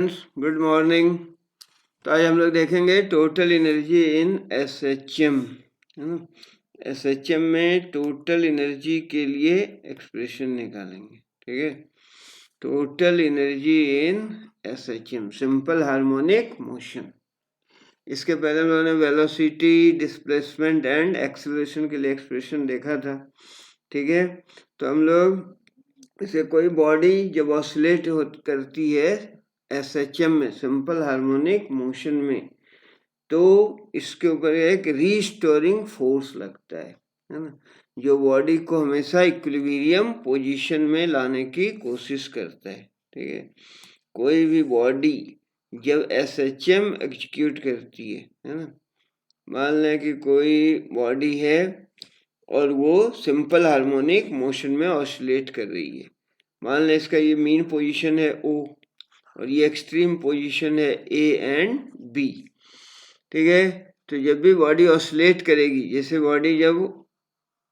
Good morning. तो आज हम लोग देखेंगे टोटल एनर्जी इन एसएचएम, है ना। एसएचएम में टोटल एनर्जी के लिए एक्सप्रेशन निकालेंगे, ठीक है। Total energy in SHM, simple harmonic motion. इसके पहले उन्होंने वेलोसिटी, डिस्प्लेसमेंट एंड एक्सेलरेशन के लिए एक्सप्रेशन देखा था, ठीक है। तो हम लोग इसे कोई बॉडी जब ऑसिलेट करती है एसएचएम में, सिंपल हार्मोनिक मोशन में, तो इसके ऊपर एक रीस्टोरिंग फोर्स लगता है ना, जो बॉडी को हमेशा इक्विलिब्रियम पोजीशन में लाने की कोशिश करता है, ठीक है। कोई भी बॉडी जब एसएचएम एग्जीक्यूट करती है ना, मान लें कि कोई बॉडी है और वो सिंपल हार्मोनिक मोशन में ऑसिलेट कर रही है। मान लें इसका ये मीन पोजीशन है ओ और ये एक्सट्रीम पोजीशन है ए एंड बी, ठीक है। तो जब भी बॉडी ऑसिलेट करेगी, जैसे बॉडी जब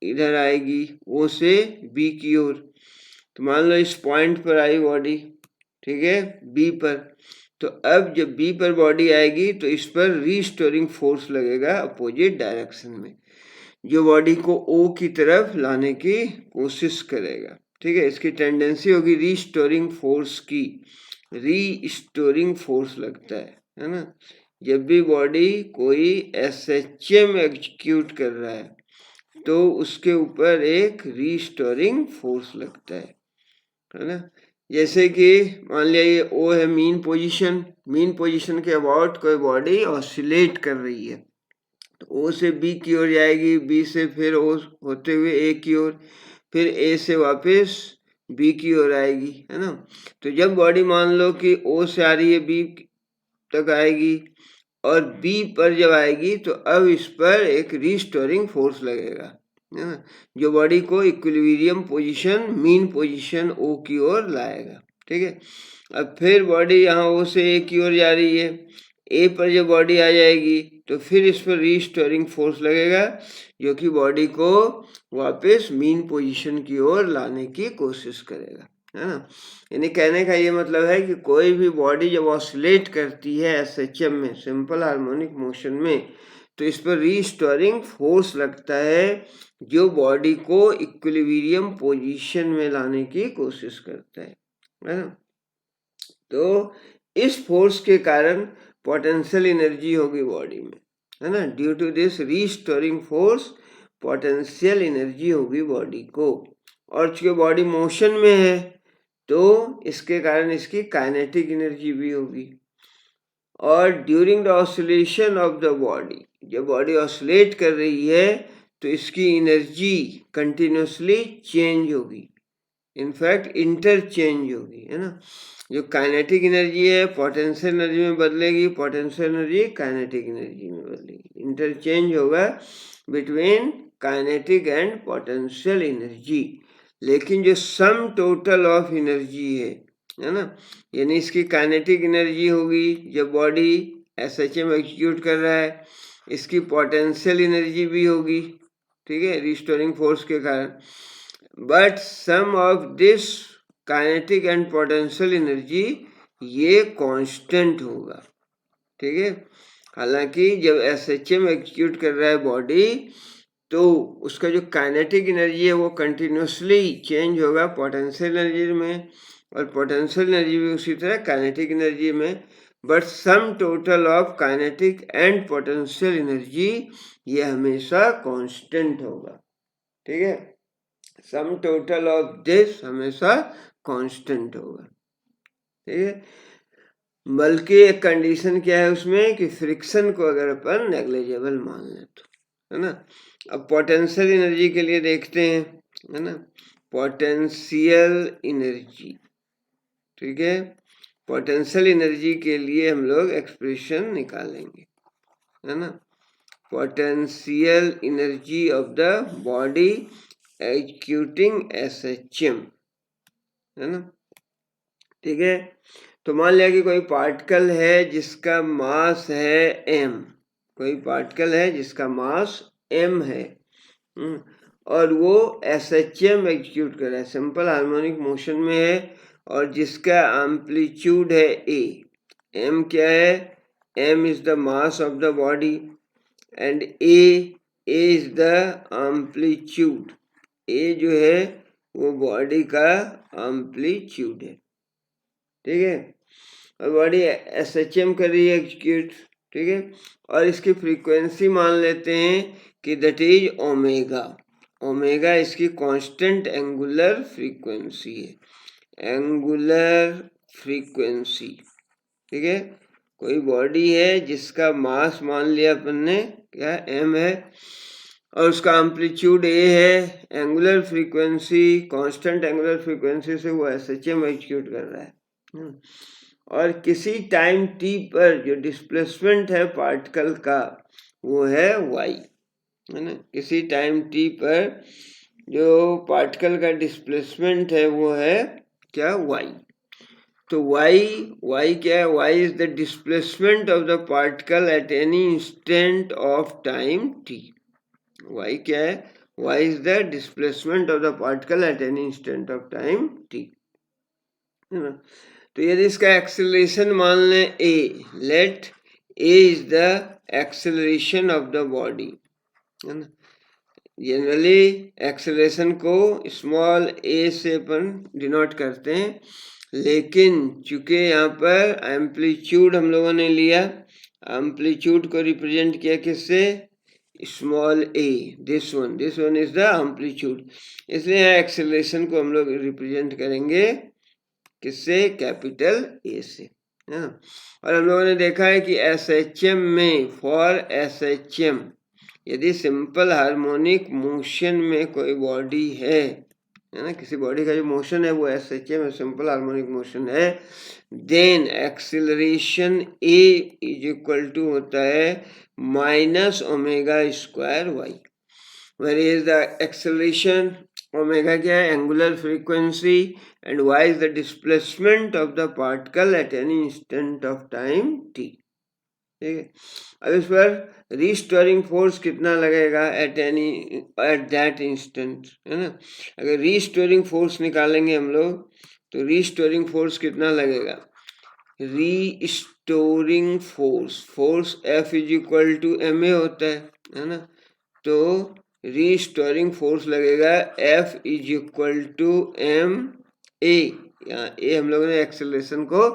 इधर आएगी ओ से बी की ओर, तो मान लो इस पॉइंट पर आई बॉडी, ठीक है, बी पर। तो अब जब बी पर बॉडी आएगी तो इस पर रीस्टोरिंग फोर्स लगेगा अपोजिट डायरेक्शन में, जो बॉडी को ओ की तरफ लाने की कोशिश करेगा, ठीक है। इसकी टेंडेंसी होगी रीस्टोरिंग फोर्स की, रीस्टोरिंग फोर्स लगता है ना। जब भी बॉडी कोई एसएचएम एग्जीक्यूट कर रहा है तो उसके ऊपर एक रीस्टोरिंग फोर्स लगता है ना। जैसे कि मान लिया ये ओ है मीन पोजीशन, मीन पोजीशन के अबाउट कोई बॉडी ऑसिलेट कर रही है, तो ओ से बी की ओर जाएगी, बी से फिर ओ होते हुए ए की ओर, फिर ए से वापस बी की ओर आएगी, है ना। तो जब बॉडी मान लो कि ओ से आ रही है बी तक आएगी और बी पर जब आएगी तो अब इस पर एक रीस्टोरिंग फोर्स लगेगा, है ना, जो बॉडी को इक्विलिब्रियम पोजीशन, मीन पोजीशन ओ की ओर लाएगा, ठीक है। अब फिर बॉडी यहाँ ओ से ए की ओर जा रही है, ए पर जब बॉडी आ जाएगी तो फिर इस पर रीस्टोरिंग फोर्स लगेगा, जो कि बॉडी को वापस मीन पोजीशन की ओर लाने की कोशिश करेगा, है ना। यानी कहने का ये मतलब है कि कोई भी बॉडी जब ऑसिलेट करती है एसएचएम में, सिंपल हार्मोनिक मोशन में, तो इस पर रीस्टोरिंग फोर्स लगता है, जो बॉडी को इक्विलिब्रियम पोजीशन में लाने की कोशिश करता है ना। तो इस फोर्स के कारण पोटेंशियल एनर्जी होगी बॉडी में, है ना। Due to this restoring force potential energy होगी बॉडी को, और चूंकि बॉडी मोशन में है तो इसके कारण इसकी काइनेटिक एनर्जी भी होगी। और during the oscillation of the body, जब बॉडी ऑसिलेट कर रही है तो इसकी एनर्जी कंटिन्यूसली चेंज होगी, इनफैक्ट इंटरचेंज होगी, है ना। जो काइनेटिक एनर्जी है पोटेंशियल एनर्जी में बदलेगी, पोटेंशियल एनर्जी काइनेटिक एनर्जी में बदलेगी, इंटरचेंज होगा between kinetic and potential energy. लेकिन जो सम टोटल ऑफ एनर्जी है ना, यानी इसकी काइनेटिक एनर्जी होगी जब बॉडी एसएचएम एग्जीक्यूट कर रहा है, इसकी पोटेंशियल एनर्जी भी होगी, ठीक है, रिस्टोरिंग फोर्स के कारण। But sum of this kinetic and potential energy ये कांस्टेंट होगा, ठीक है। हालांकि जब एसएचएम एग्जीक्यूट कर रहा है बॉडी तो उसका जो काइनेटिक एनर्जी है वो कंटिन्यूसली चेंज होगा पोटेंशियल एनर्जी में, और पोटेंशियल एनर्जी भी उसी तरह काइनेटिक एनर्जी में। But sum total of kinetic and potential energy ये हमेशा कांस्टेंट होगा, ठीक है। सम टोटल ऑफ दिस हमेशा कांस्टेंट होगा, ठीक है। बल्कि एक कंडीशन क्या है उसमें कि फ्रिक्शन को अगर अपन नेग्लिजिबल मान लें तो, है ना। अब पोटेंशियल एनर्जी के लिए देखते हैं, है ना, पोटेंशियल एनर्जी, ठीक है। पोटेंशियल एनर्जी के लिए हम लोग एक्सप्रेशन निकालेंगे, है ना। Potential energy of the body executing SHM, है ना, ठीक है। तो मान लिया कि कोई पार्टिकल है जिसका मास है m, कोई पार्टिकल है जिसका मास m है, और वो एसएचएम एग्जीक्यूट कर रहा है, सिंपल हार्मोनिक मोशन में है, और जिसका एम्पलीट्यूड है a, m क्या है, m is the mass of the body and a is the amplitude, a जो है वो बॉडी का एम्पलीट्यूड है, ठीक है। और बॉडी SHM कर रही है एग्जीक्यूट, ठीक है। और इसकी फ्रीक्वेंसी मान लेते हैं कि दैट इज ओमेगा, ओमेगा इसकी कांस्टेंट एंगुलर फ्रीक्वेंसी है, एंगुलर फ्रीक्वेंसी, ठीक है। कोई बॉडी है जिसका मास मान लिया अपन ने क्या m है और उसका एम्पलीट्यूड a है, angular frequency constant angular frequency से वो SHM एग्जीक्यूट कर रहा है। और किसी टाइम t पर जो डिस्प्लेसमेंट है पार्टिकल का वो है y, है ना। किसी टाइम t पर जो पार्टिकल का डिस्प्लेसमेंट है वो है क्या, y। तो y क्या है, y is the displacement of the particle at any instant of time t। y क्या है, y is the displacement of the particle at any instant of time t, है ना। तो यदि इसका एक्सेलरेशन मान लें a, let a is the acceleration of the body, है ना। जनरली एक्सेलरेशन को स्मॉल a से अपन डिनोट करते हैं, लेकिन चूंकि यहाँ पर एम्पलीट्यूड हम लोगों ने लिया, एम्पलीट्यूड को रिप्रेजेंट किया किससे, small a, this one is the amplitude, इसलिए यहाँ एक्सेलरेशन को हम लोग रिप्रेजेंट करेंगे किससे, कैपिटल A से, है ना। और हम लोगों ने देखा है कि SHM में, फॉर SHM यदि सिंपल हार्मोनिक मोशन में कोई बॉडी है ना, किसी बॉडी का जो मोशन है वो SHM में सिंपल हार्मोनिक मोशन है, then acceleration A is equal to होता है minus omega square y, where is the acceleration, omega क्या है, angular frequency, and y is the displacement of the particle at any instant of time t, ठीक है। अब इस पर restoring force कितना लगेगा एट दैट इंस्टेंट, है ना। अगर रीस्टोरिंग फोर्स निकालेंगे हम लोग तो रीस्टोरिंग फोर्स कितना लगेगा, restoring force F is equal to ma होता है ना। तो रीस्टोरिंग फोर्स लगेगा F is equal to ma, यहाँ a हम लोगों ने एक्सेलरेशन को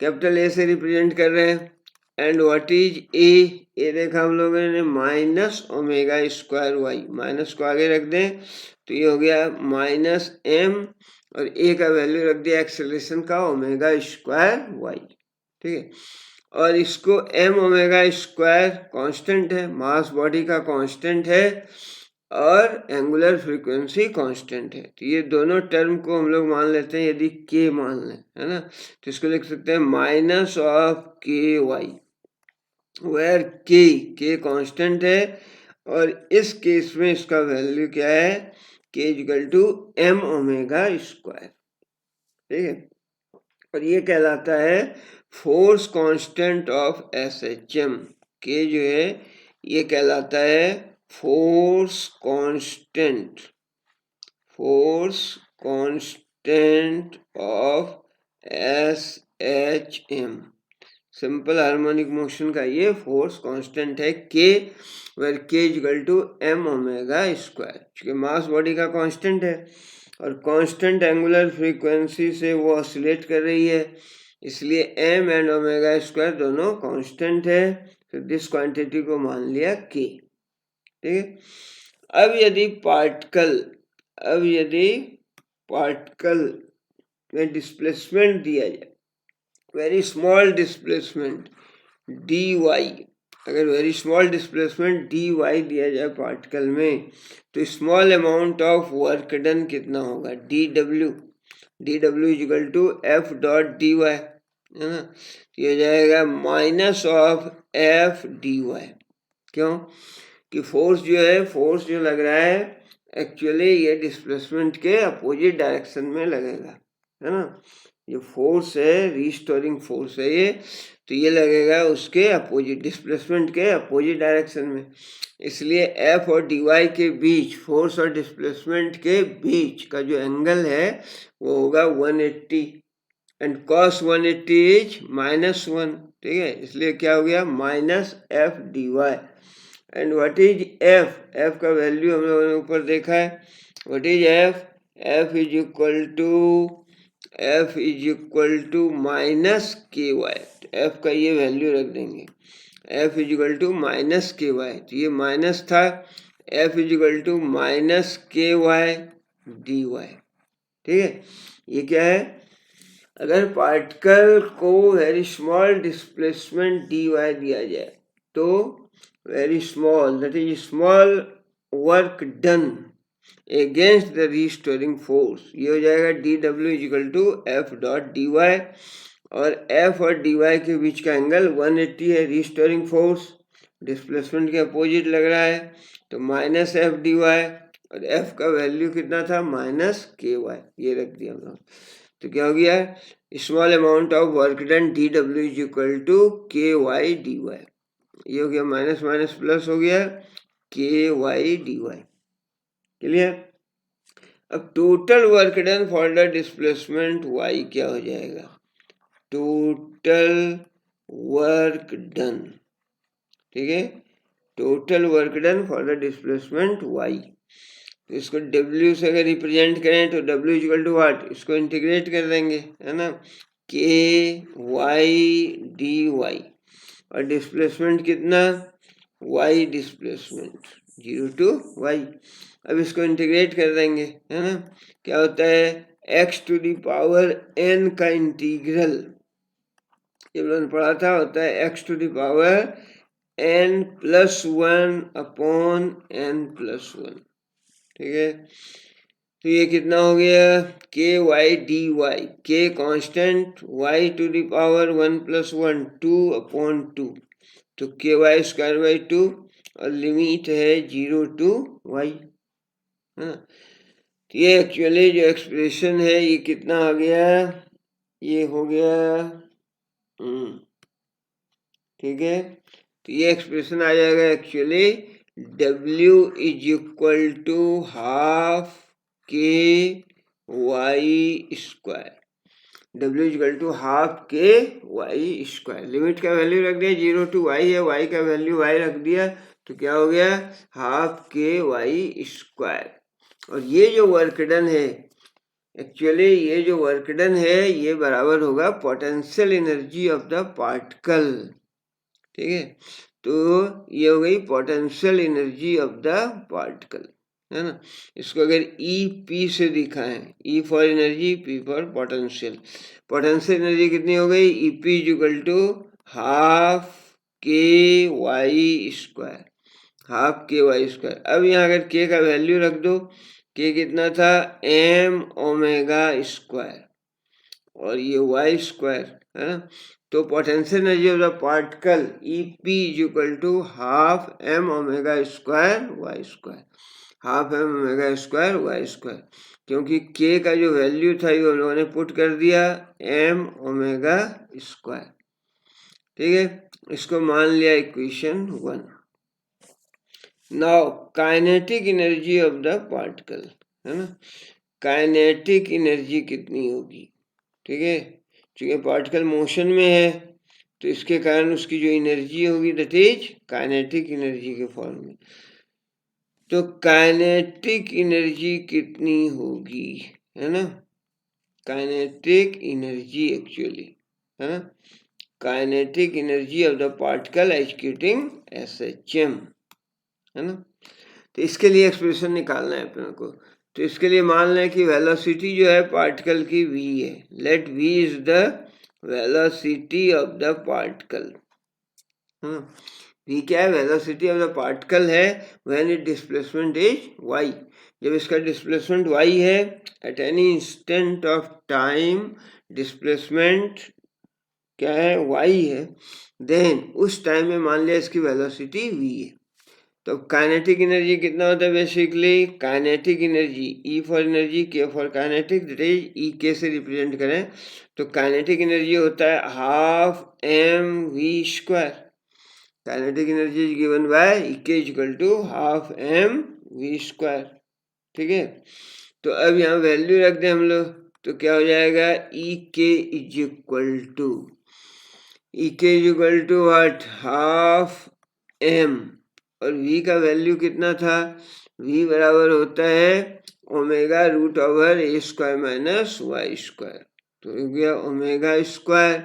कैपिटल A से रिप्रेजेंट कर रहे हैं, एंड व्हाट इज ए देखा हम लोगों ने minus omega square y, minus को आगे रख दें तो ये हो गया माइनस m और a का वैल्यू रख दिया एक्सेलरेशन का ओमेगा स्क्वायर वाई, ठीक है। और इसको m ओमेगा स्क्वायर कांस्टेंट है, मास बॉडी का कांस्टेंट है और एंगुलर फ्रीक्वेंसी कांस्टेंट है, तो ये दोनों टर्म को हम लोग मान लेते हैं यदि k मान लें, है ना, तो इसको लिख सकते हैं माइनस ऑफ के वाई, वेयर के कांस्टेंट है और इस केस में इसका वैल्यू क्या है, के equal to m omega square, ठीक है। और ये कहलाता है फोर्स कांस्टेंट ऑफ SHM, के जो है ये कहलाता है force constant of SHM, simple harmonic motion का ये फोर्स कांस्टेंट है k, where k equal to m omega square, क्योंकि मास बॉडी का कांस्टेंट है और कांस्टेंट एंगुलर फ्रीक्वेंसी से वो ऑसिलेट कर रही है, इसलिए m एंड ओमेगा स्क्वायर दोनों कांस्टेंट है, तो दिस क्वांटिटी को मान लिया k, ठीक है। अब यदि पार्टिकल में डिस्प्लेसमेंट दिया जाए, वेरी स्मॉल डिस्प्लेसमेंट dy, अगर वेरी स्मॉल डिस्प्लेसमेंट dy दिया जाए पार्टिकल में, तो small amount of work done कितना होगा, dw is equal to f dot dy, है ना। ये हो जाएगा माइनस ऑफ f dy, क्यों कि फोर्स जो लग रहा है एक्चुअली ये डिस्प्लेसमेंट के अपोजिट डायरेक्शन में लगेगा, है ना। ये फोर्स है, रीस्टोरिंग फोर्स है ये, तो ये लगेगा उसके अपोजिट, डिस्प्लेसमेंट के अपोजिट डायरेक्शन में, इसलिए F और dy के बीच, फोर्स और डिस्प्लेसमेंट के बीच का जो एंगल है वो होगा 180, एंड cos 180 इज -1, ठीक है, इसलिए क्या हो गया -f/dy। And what is F का वैल्यू हम लोगों ने ऊपर देखा है। What is F is equal to -ky। F का ये वैल्यू रख देंगे, F is equal to -ky, तो ये माइनस था, F is equal to -ky/dy, ठीक है। ये क्या है, अगर पार्टिकल को वेरी स्मॉल डिस्प्लेसमेंट dy दिया जाए तो very small, that is small work done against the restoring force, ये हो जाएगा dw is equal to f.dy, और f और dy के बीच का एंगल 180 है, रीस्टोरिंग फोर्स डिस्प्लेसमेंट के अपोजिट लग रहा है, तो -f/dy, और f का वैल्यू कितना था -ky, ये रख दिया हम लोग। तो क्या हो गया, small amount of work done dw is equal to ky/dy, ये हो गया माइनस माइनस प्लस हो गया ky/dy, क्लियर। अब total work done for the displacement y क्या हो जाएगा, टोटल वर्क डन, ठीक है, total work done for the displacement y, तो इसको w से अगर रिप्रेजेंट करें तो w इक्वल टू व्हाट, इसको इंटीग्रेट कर देंगे, है ना, ky/dy, और डिस्प्लेसमेंट कितना y डिस्प्लेसमेंट 0 to y, अब इसको इंटीग्रेट कर देंगे, है ना, क्या होता है x to the power n का इंटीग्रल, ये हमने पढ़ा था, होता है x to the power n+1 upon n+1, ठीक है। तो ये कितना हो गया ky/dy, k constant, y to the power 1+1 2/2, तो ky²/2, और लिमिट है 0 to y, है ना। तो ये एक्चुअली जो एक्सप्रेशन है ये कितना आ गया, ये हो गया, ठीक है, तो ये एक्सप्रेशन आ जाएगा actually w is equal to half ky², w equal to half ky², limit का वैल्यू रख दिया 0 to y है, y का वैल्यू y रख दिया, तो क्या हो गया हाफ ky², और ये जो वर्क डन है एक्चुअली, ये जो वर्क डन है ये बराबर होगा potential energy of the particle, ठीक है, तो ये हो गई potential energy of the particle, है ना। इसको अगर EP से दिखाएं, E for energy, P for potential, potential energy कितनी हो गई EP is equal to half ky², half ky²। अब यहाँ अगर k का वैल्यू रख दो, k कितना था m⍵², और ये y², है ना, तो potential energy of the particle EP is equal to half m⍵²y², half m⍵²y², क्योंकि k का जो वैल्यू था ये हम लोगों ने पुट कर दिया m⍵², ठीक है, इसको मान लिया equation 1। Now kinetic energy of the particle, है ना, काइनेटिक एनर्जी कितनी होगी, ठीक है, क्योंकि पार्टिकल मोशन में है तो इसके कारण उसकी जो एनर्जी होगी दैट इज काइनेटिक एनर्जी के फॉर्म में, तो काइनेटिक एनर्जी कितनी होगी, है ना, काइनेटिक एनर्जी एक्चुअली, है ना, kinetic energy of the particle executing SHM, है ना। तो इसके लिए एक्सप्रेशन निकालना है अपने को, तो इसके लिए मान लें कि वेलोसिटी जो है पार्टिकल की v है, let v is the velocity of the particle, v क्या है, वेलोसिटी ऑफ द पार्टिकल है when it displacement is y, जब इसका डिस्प्लेसमेंट y है, at any instant of time displacement क्या है y है, देन उस टाइम में मान लिया इसकी वेलोसिटी v है। तो काइनेटिक एनर्जी कितना होता है basically, kinetic energy E for energy, K for kinetic, that is EK से रिप्रेजेंट करें तो काइनेटिक एनर्जी होता है half mv², kinetic energy is given by EK is equal to half mv², ठीक है। तो अब यहाँ वैल्यू रख दें हम लोग, तो क्या हो जाएगा, E K is equal to what, half m, और v का वैल्यू कितना था, v बराबर होता है omega root over a square minus y square, तो हो गया omega square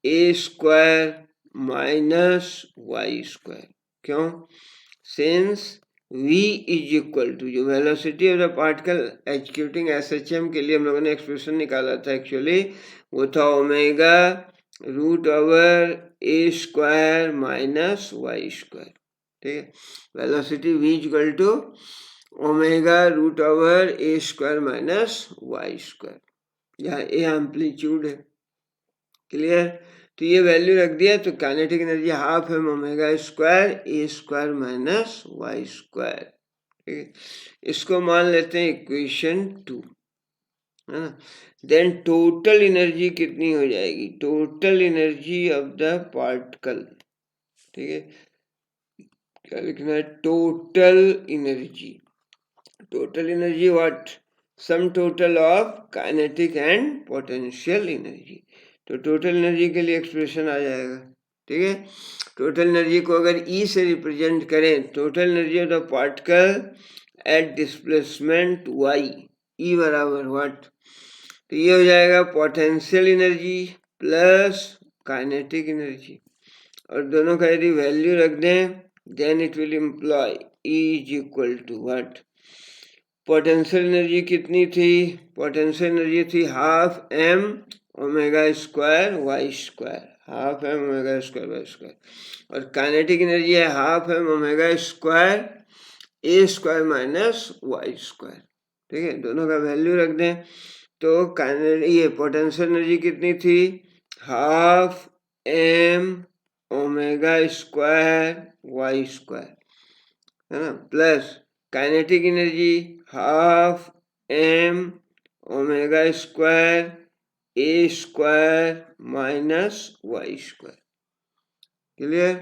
a square minus y square. क्यों, since v is equal to, जो velocity of the particle executing SHM के लिए हम लोगों ने एक्सप्रेशन निकाला था एक्चुअली, वो था omega root over a square minus y square. ठीक है, velocity v equal to omega root over a square minus y square, यहाँ ए एम्पलीट्यूड है। क्लियर, तो ये वैल्यू रख दिया तो काइनेटिक एनर्जी हाफ है omega square a square minus y square. ठीक है, इसको मान लेते हैं इक्वेशन 2, है ना। देन टोटल एनर्जी कितनी हो जाएगी, total energy of the particle. ठीक है, क्या लिखना है, total energy, total energy what, sum total of kinetic and potential energy. तो टोटल एनर्जी के लिए एक्सप्रेशन आ जाएगा। ठीक है, टोटल एनर्जी को अगर ई से रिप्रेजेंट करें, total energy of the particle at displacement y, E बराबर व्हाट, तो ये हो जाएगा potential energy plus kinetic energy, और दोनों का यदि वैल्यू रख दें then it will imply E is equal to what, potential energy कितनी थी, पोटेंशियल एनर्जी थी half m omega square y square, half m omega square y square, और काइनेटिक एनर्जी है half m omega square a square minus y square. ठीक है, दोनों का value रख दें तो ये पोटेंशियल एनर्जी कितनी थी, half m omega square y square, है ना, plus kinetic energy half m omega square a square minus y square. Clear,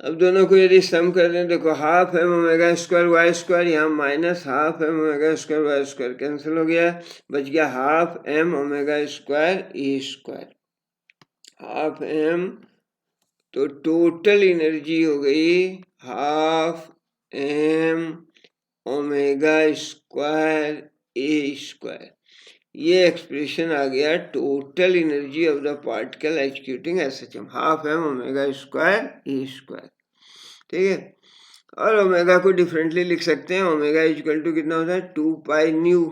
अब दोनों को यदि सम कर दें, देखो half m omega square y square, यहाँ minus half m omega square y square cancel हो गया, बच गया half m omega square a square, half m, तो टोटल एनर्जी हो गई half m omega square a square. ये एक्सप्रेशन आ गया total energy of the particle executing SHM, half m omega square a square. ठीक है, और ओमेगा को डिफरेंटली लिख सकते हैं, ओमेगा इक्वल टू कितना होता है 2 पाई न्यू,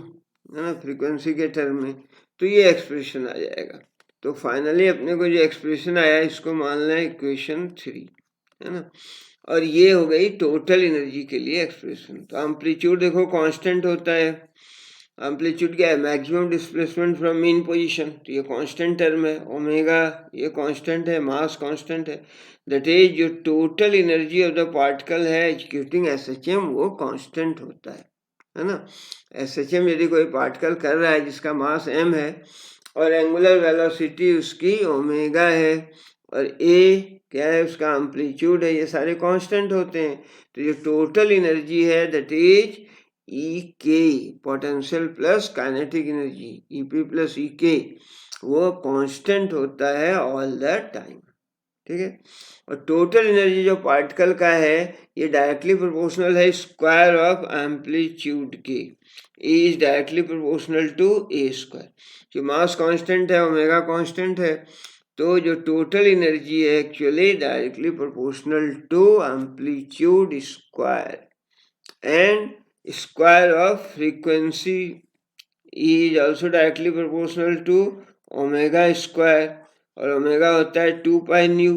है ना, फ्रीक्वेंसी के टर्म में, तो ये एक्सप्रेशन आ जाएगा। तो फाइनली अपने को जो एक्सप्रेशन आया इसको मान लें इक्वेशन 3, है ना, और ये हो गई टोटल एनर्जी के लिए एक्सप्रेशन। तो एम्पलीट्यूड देखो कांस्टेंट होता है, एम्पलीट्यूड क्या है, maximum displacement from mean position, तो ये कांस्टेंट टर्म है, ओमेगा ये कांस्टेंट है, मास कांस्टेंट है, दैट इज जो total energy of the particle है एग्जीक्यूटिंग एसएचएम वो कांस्टेंट होता है ना। एसएचएम यदि कोई पार्टिकल कर रहा है जिसका मास m है और एंगुलर वेलोसिटी उसकी ओमेगा है और a क्या है उसका एम्पलीट्यूड है, ये सारे कांस्टेंट होते हैं, तो जो टोटल एनर्जी है that is E K, potential plus kinetic energy E P plus E K, वो कांस्टेंट होता है ऑल द टाइम। ठीक है, और टोटल एनर्जी जो पार्टिकल का है ये डायरेक्टली प्रोपोर्शनल है स्क्वायर ऑफ एम्पलीट्यूड के, E is directly proportional to a square, जो मास कांस्टेंट है ओमेगा कांस्टेंट है, तो जो टोटल एनर्जी है actually directly proportional to amplitude square and square of frequency E is also directly proportional to omega square, और omega होता है 2 pi nu,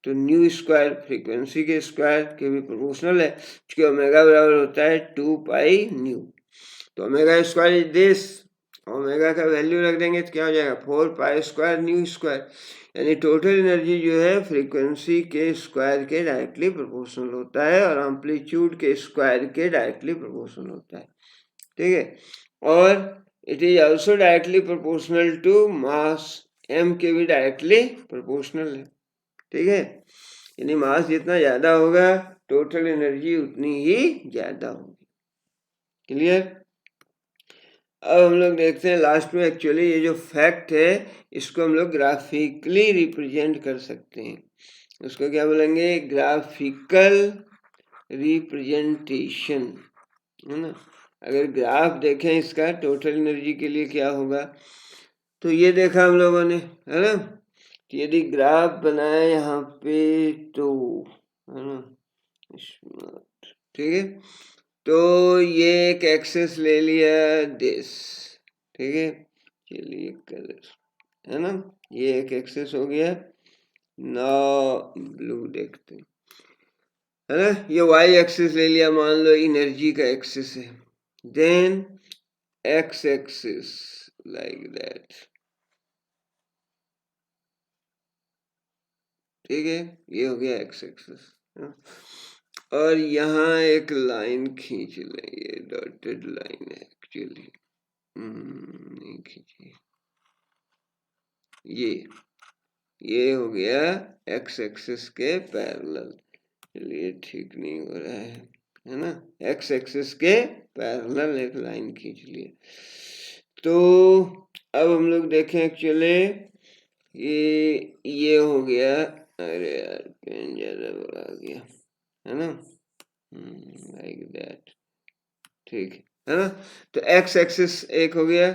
तो न्यू स्क्वायर फ्रीक्वेंसी के स्क्वायर के भी प्रोपोर्शनल है, क्योंकि ओमेगा बराबर होता है 2 पाई न्यू, तो omega square is this, omega का वैल्यू रख देंगे तो क्या हो जाएगा 4 पाई स्क्वायर न्यू स्क्वायर, यानी टोटल एनर्जी जो है फ्रीक्वेंसी के स्क्वायर के डायरेक्टली प्रोपोर्शनल होता है और एम्पलीट्यूड के स्क्वायर के डायरेक्टली प्रोपोर्शनल होता है। ठीक है, और it is also directly proportional to mass, m के भी डायरेक्टली प्रोपोर्शनल है। ठीक है, यानी मास जितना ज्यादा होगा टोटल एनर्जी उतनी ही ज्यादा होगी। क्लियर, अब हम लोग देखते हैं लास्ट में एक्चुअली ये जो फैक्ट है इसको हम लोग ग्राफिकली रिप्रेजेंट कर सकते हैं। उसको क्या बोलेंगे? ग्राफिकल रिप्रेजेंटेशन, है ना। अगर ग्राफ देखें इसका टोटल एनर्जी के लिए क्या होगा, तो ये देखा हम लोगों ने, है ना। तो यदि ग्राफ बनाया यहाँ पे तो, है ना, ठीक है, तो ये एक एक्सेस ले लिया दिस, ठीक है, चलिए कलर, है ना, ये एक एक्सेस हो गया। नाउ ब्लू देखते हैं, है ना, ये वाई एक्सिस ले लिया, मान लो एनर्जी का एक्सिस है, then x axis like that, ठीक है, ये हो गया एक्स एक्सिस। और यहाँ एक लाइन खींच लें, ये डॉटेड लाइन है एक्चुअली, नहीं खींची, ये हो गया एक्स एक्सिस के पैरेलल, चलिए ठीक नहीं हो रहा है ना, एक्स एक्सिस के पैरेलल एक लाइन खींच लिए। तो अब हम लोग देखें एक्चुअली ये हो गया, अरे यार पेन ज्यादा बड़ा आ गया, है ना, लाइक दैट, ठीक है ना। तो एक्स एक्सिस एक हो गया,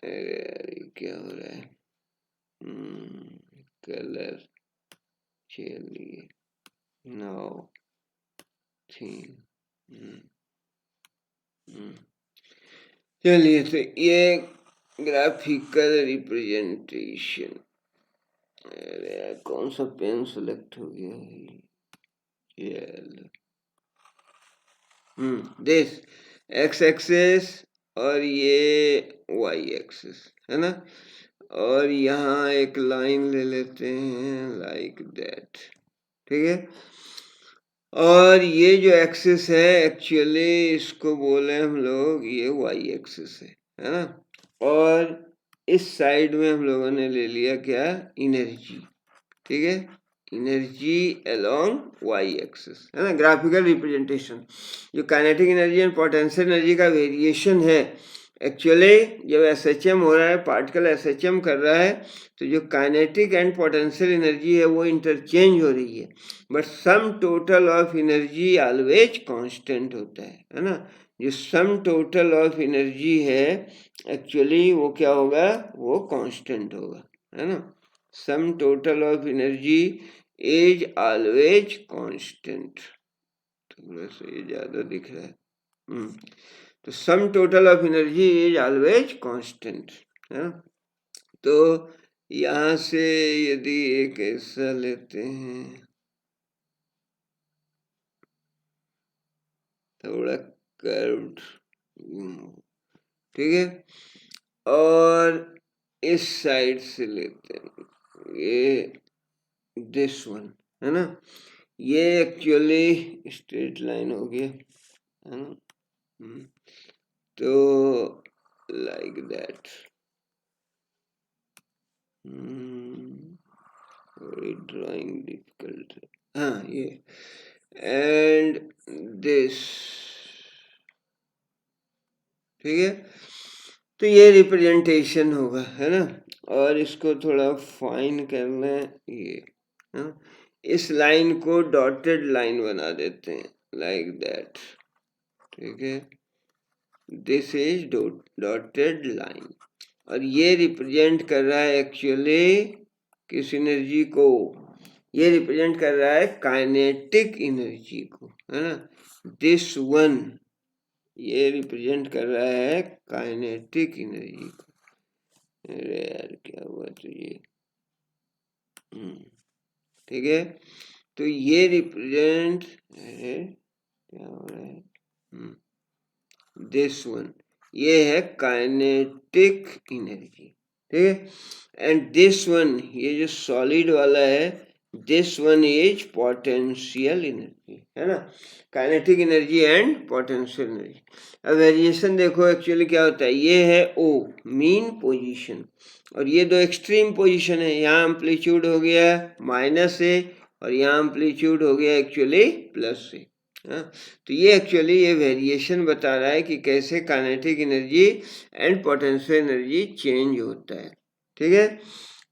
अरे यार ये क्या हो रहा है, कलर, चलिए नाउ थीम, चलिए, तो ये ग्राफिकल रिप्रेजेंटेशन, अरे यार कौन सा पेन सेलेक्ट हो गया है, दिस एक्स एक्सिस और ये वाई एक्सिस, है ना, और यहाँ एक लाइन ले लेते हैं लाइक दैट, ठीक है, और ये जो एक्सिस है एक्चुअली इसको बोले हम लोग ये वाई एक्सिस है ना, और इस साइड में हम लोगों ने ले लिया क्या, एनर्जी, ठीक है, एनर्जी अलोंग वाई एक्सिस, है ना, ग्राफिकल रिप्रेजेंटेशन। जो kinetic energy and potential energy का वेरिएशन है एक्चुअली, जब एसएचएम हो रहा है, पार्टिकल एसएचएम कर रहा है, तो जो काइनेटिक एंड पोटेंशियल एनर्जी है वो इंटरचेंज हो रही है, but sum total of energy always constant होता है ना। जो सम टोटल ऑफ एनर्जी है एक्चुअली वो क्या होगा, वो कांस्टेंट होगा, है ना, sum total of energy is always constant, थोड़ा सा ये ज्यादा दिख रहा है, तो sum total of energy is always constant, है ना। तो यहां से यदि एक ऐसा लेते हैं, थोड़ा कर्व्ड, ठीक है, और इस साइड से लेते हैं ये दिस वन, है ना, ये एक्चुअली स्ट्रेट लाइन हो गया, है ना, तो लाइक दैट, ड्राइंग डिफिकल्ट है, हाँ ये, एंड दिस, ठीक है, तो ये रिप्रेजेंटेशन होगा, है ना, और इसको थोड़ा फाइन करना है, ये, है ना, इस लाइन को डॉटेड लाइन बना देते हैं लाइक दैट, ठीक है, दिस इज डॉटेड लाइन, और ये रिप्रेजेंट कर रहा है एक्चुअली किस एनर्जी को, ये रिप्रेजेंट कर रहा है काइनेटिक एनर्जी को, है ना, दिस वन ये रिप्रेजेंट कर रहा है काइनेटिक एनर्जी को, अरे यार क्या हुआ, तो ये ठीक है, तो ये रिप्रेजेंट, अरे क्या हो रहा है, दिस वन ये है काइनेटिक एनर्जी, ठीक है, एंड दिस वन ये जो सॉलिड वाला है, this one is potential energy, है ना, kinetic energy and potential energy. अब वेरिएशन देखो एक्चुअली क्या होता है, ये है ओ मीन पोजीशन, और ये दो एक्सट्रीम पोजीशन है, यहाँ एम्पलीट्यूड हो गया माइनस से और यहाँ एम्पलीट्यूड हो गया एक्चुअली प्लस से, हाँ, तो ये एक्चुअली ये वेरिएशन बता रहा है कि कैसे kinetic energy and potential energy change होता है। ठीक है,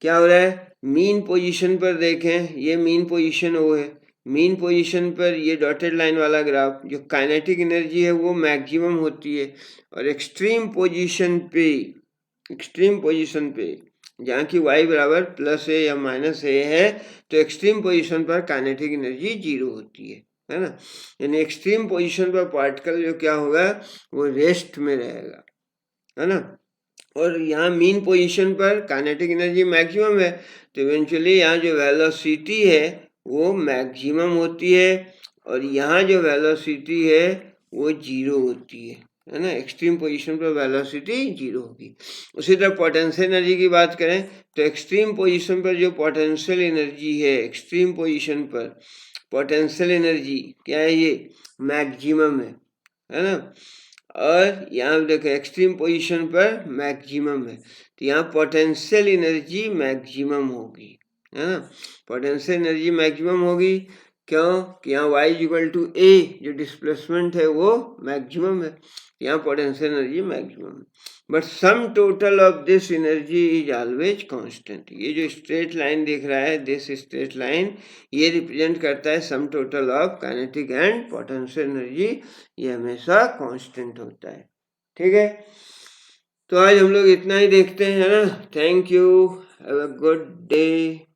क्या हो रहा है, मीन पोजीशन पर देखें, ये मीन पोजीशन वो है, मीन पोजीशन पर ये डॉटेड लाइन वाला ग्राफ, जो काइनेटिक एनर्जी है वो मैक्सिमम होती है, और एक्सट्रीम पोजीशन पे, एक्सट्रीम पोजीशन पे जहाँ की y बराबर प्लस ए या माइनस ए है, तो एक्सट्रीम पोजीशन पर काइनेटिक एनर्जी जीरो होती है ना। यानी एक्सट्रीम पोजीशन पर पार्टिकल जो क्या होगा, वो रेस्ट में रहेगा, है ना। और यहाँ मीन पोजीशन पर काइनेटिक एनर्जी मैक्सिमम है, तो इवेंचुअली यहाँ जो वेलोसिटी है वो मैक्सिमम होती है, और यहाँ जो वेलोसिटी है वो जीरो होती है ना। एक्सट्रीम पोजीशन पर वेलोसिटी जीरो होगी। उसी तरह पोटेंशियल एनर्जी की बात करें तो एक्सट्रीम पोजीशन पर जो पोटेंशियल एनर्जी है, एक्सट्रीम पोजीशन पर पोटेंशियल एनर्जी क्या है, ये मैक्सिमम है ना। और यहाँ देखो एक्सट्रीम पोजीशन पर मैक्सिमम है, तो यहाँ पोटेंशियल एनर्जी मैक्सिमम होगी, है ना। पोटेंशियल एनर्जी मैक्सिमम होगी, क्यों कि यहाँ y इक्वल टू ए जो डिस्प्लेसमेंट है वो मैक्सिमम है, यहाँ पोटेंशियल एनर्जी मैक्सिमम है। But sum total of this energy is always constant. ये जो स्ट्रेट लाइन दिख रहा है, दिस स्ट्रेट लाइन, ये रिप्रेजेंट करता है sum total of kinetic and potential energy, ये हमेशा कांस्टेंट होता है। ठीक है, तो आज हम लोग इतना ही देखते हैं, है ना। Thank you, have a good day.